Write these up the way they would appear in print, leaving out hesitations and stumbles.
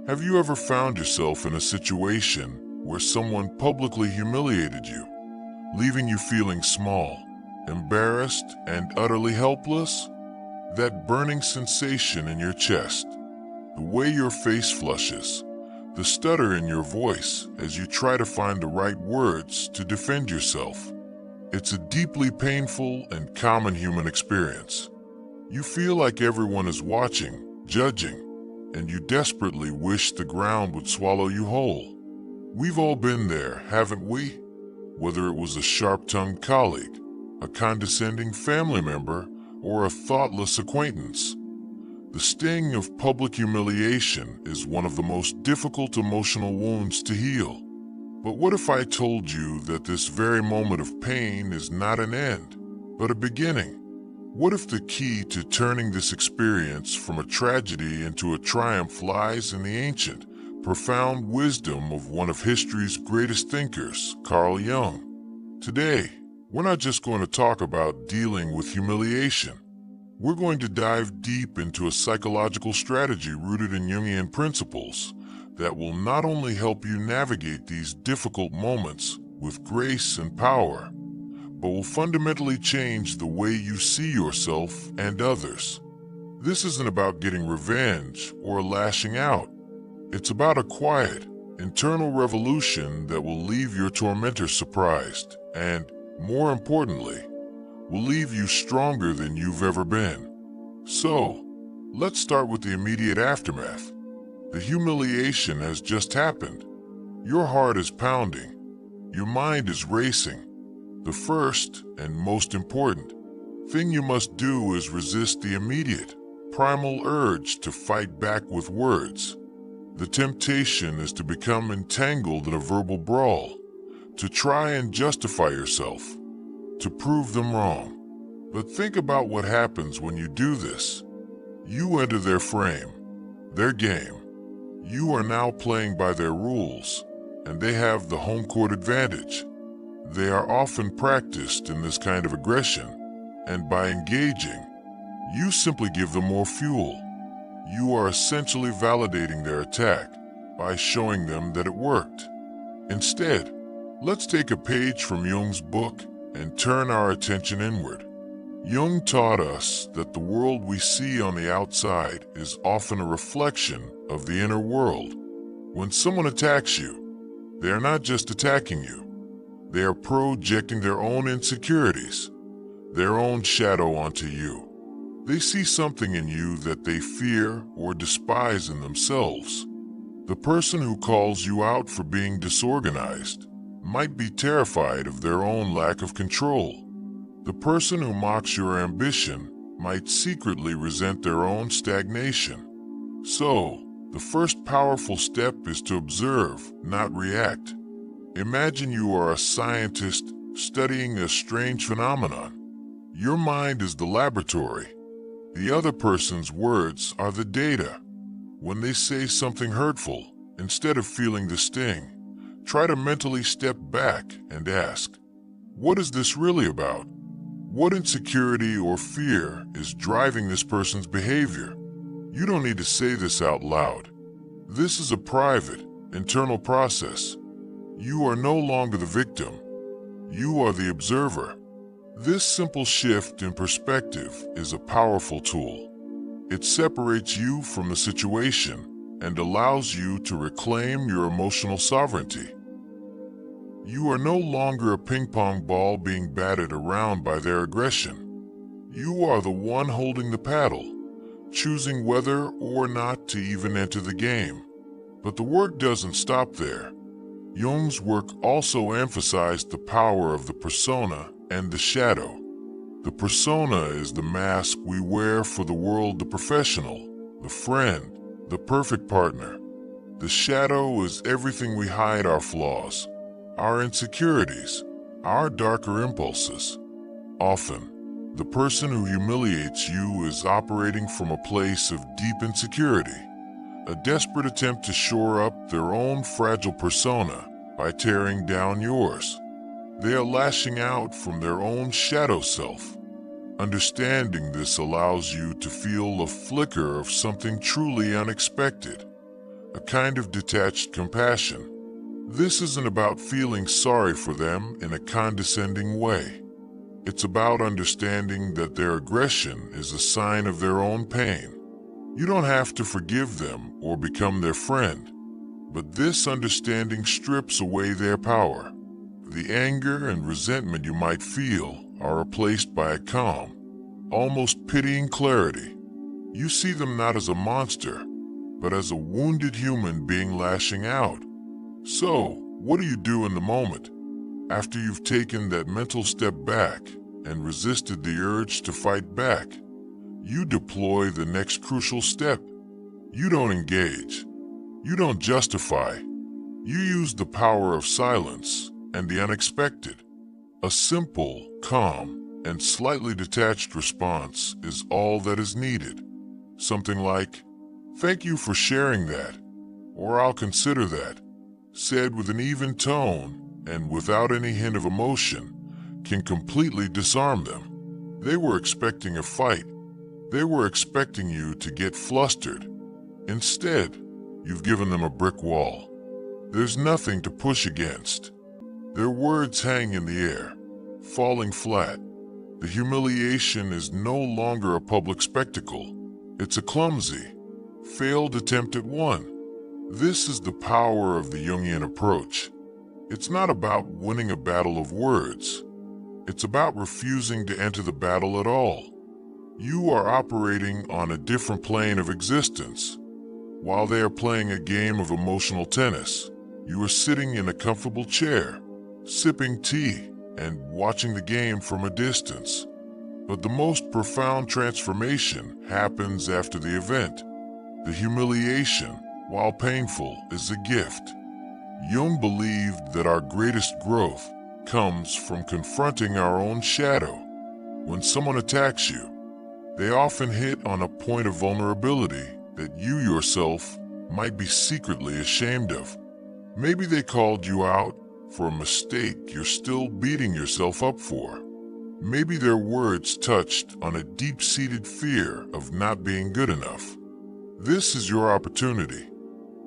Have you ever found yourself in a situation where someone publicly humiliated you, leaving you feeling small, embarrassed, and utterly helpless? That burning sensation in your chest, the way your face flushes, the stutter in your voice as you try to find the right words to defend yourself. It's a deeply painful and common human experience. You feel like everyone is watching, judging, and you desperately wish the ground would swallow you whole. We've all been there, haven't we? Whether it was a sharp-tongued colleague, a condescending family member, or a thoughtless acquaintance. The sting of public humiliation is one of the most difficult emotional wounds to heal. But what if I told you that this very moment of pain is not an end, but a beginning? What if the key to turning this experience from a tragedy into a triumph lies in the ancient, profound wisdom of one of history's greatest thinkers, Carl Jung? Today, we're not just going to talk about dealing with humiliation. We're going to dive deep into a psychological strategy rooted in Jungian principles that will not only help you navigate these difficult moments with grace and power, but will fundamentally change the way you see yourself and others. This isn't about getting revenge or lashing out. It's about a quiet, internal revolution that will leave your tormentor surprised and, more importantly, will leave you stronger than you've ever been. So, let's start with the immediate aftermath. The humiliation has just happened. Your heart is pounding. Your mind is racing. The first, and most important, thing you must do is resist the immediate, primal urge to fight back with words. The temptation is to become entangled in a verbal brawl, to try and justify yourself, to prove them wrong. But think about what happens when you do this. You enter their frame, their game. You are now playing by their rules, and they have the home court advantage. They are often practiced in this kind of aggression, and by engaging, you simply give them more fuel. You are essentially validating their attack by showing them that it worked. Instead, let's take a page from Jung's book and turn our attention inward. Jung taught us that the world we see on the outside is often a reflection of the inner world. When someone attacks you, they are not just attacking you. They are projecting their own insecurities, their own shadow onto you. They see something in you that they fear or despise in themselves. The person who calls you out for being disorganized might be terrified of their own lack of control. The person who mocks your ambition might secretly resent their own stagnation. So, the first powerful step is to observe, not react. Imagine you are a scientist studying a strange phenomenon. Your mind is the laboratory. The other person's words are the data. When they say something hurtful, instead of feeling the sting, try to mentally step back and ask, what is this really about? What insecurity or fear is driving this person's behavior? You don't need to say this out loud. This is a private, internal process. You are no longer the victim. You are the observer. This simple shift in perspective is a powerful tool. It separates you from the situation and allows you to reclaim your emotional sovereignty. You are no longer a ping-pong ball being batted around by their aggression. You are the one holding the paddle, choosing whether or not to even enter the game. But the work doesn't stop there. Jung's work also emphasized the power of the persona and the shadow. The persona is the mask we wear for the world, the professional, the friend, the perfect partner. The shadow is everything we hide: our flaws, our insecurities, our darker impulses. Often, the person who humiliates you is operating from a place of deep insecurity, a desperate attempt to shore up their own fragile persona by tearing down yours. They are lashing out from their own shadow self. Understanding this allows you to feel a flicker of something truly unexpected, a kind of detached compassion. This isn't about feeling sorry for them in a condescending way. It's about understanding that their aggression is a sign of their own pain. You don't have to forgive them or become their friend, but this understanding strips away their power. The anger and resentment you might feel are replaced by a calm, almost pitying clarity. You see them not as a monster, but as a wounded human being lashing out. So, what do you do in the moment? After you've taken that mental step back and resisted the urge to fight back, you deploy the next crucial step. You don't engage. You don't justify. You use the power of silence and the unexpected. A simple, calm, and slightly detached response is all that is needed. Something like, "Thank you for sharing that," or "I'll consider that," said with an even tone and without any hint of emotion, can completely disarm them. They were expecting a fight. They were expecting you to get flustered. Instead, you've given them a brick wall. There's nothing to push against. Their words hang in the air, falling flat. The humiliation is no longer a public spectacle. It's a clumsy, failed attempt at one. This is the power of the Jungian approach. It's not about winning a battle of words. It's about refusing to enter the battle at all. You are operating on a different plane of existence. While they are playing a game of emotional tennis, you are sitting in a comfortable chair, sipping tea, and watching the game from a distance. But the most profound transformation happens after the event. The humiliation, while painful, is a gift. Jung believed that our greatest growth comes from confronting our own shadow. When someone attacks you, they often hit on a point of vulnerability that you yourself might be secretly ashamed of. Maybe they called you out for a mistake you're still beating yourself up for. Maybe their words touched on a deep-seated fear of not being good enough. This is your opportunity.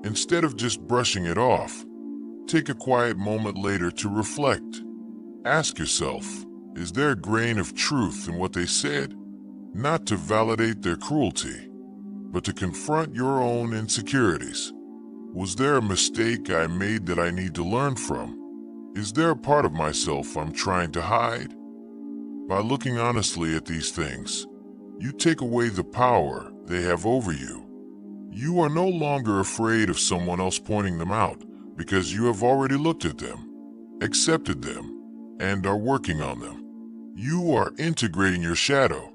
Instead of just brushing it off, take a quiet moment later to reflect. Ask yourself, is there a grain of truth in what they said? Not to validate their cruelty, but to confront your own insecurities. Was there a mistake I made that I need to learn from? Is there a part of myself I'm trying to hide? By looking honestly at these things, you take away the power they have over you. You are no longer afraid of someone else pointing them out because you have already looked at them, accepted them, and are working on them. You are integrating your shadow.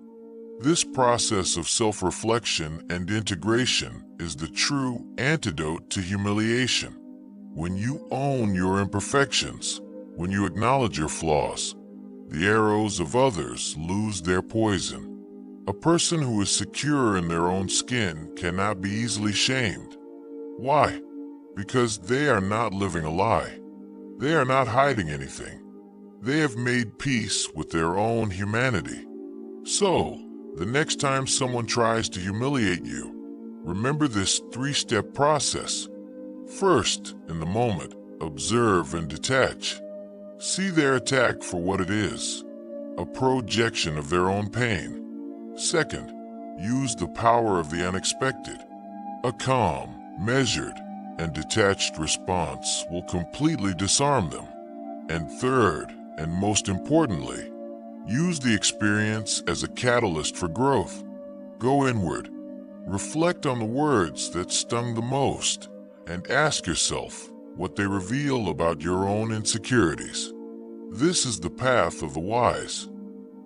This process of self-reflection and integration is the true antidote to humiliation. When you own your imperfections, when you acknowledge your flaws, the arrows of others lose their poison. A person who is secure in their own skin cannot be easily shamed. Why? Because they are not living a lie. They are not hiding anything. They have made peace with their own humanity. So, the next time someone tries to humiliate you, remember this three-step process. First, in the moment, observe and detach. See their attack for what it is, a projection of their own pain. Second, use the power of the unexpected. A calm, measured, and detached response will completely disarm them. And third, and most importantly, use the experience as a catalyst for growth. Go inward, reflect on the words that stung the most, and ask yourself what they reveal about your own insecurities. This is the path of the wise.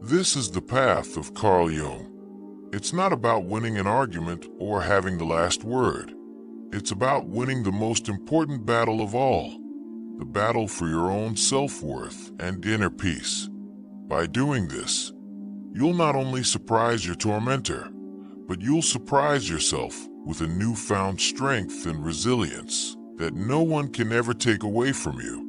This is the path of Carl Jung. It's not about winning an argument or having the last word. It's about winning the most important battle of all, the battle for your own self-worth and inner peace. By doing this, you'll not only surprise your tormentor, but you'll surprise yourself with a newfound strength and resilience that no one can ever take away from you.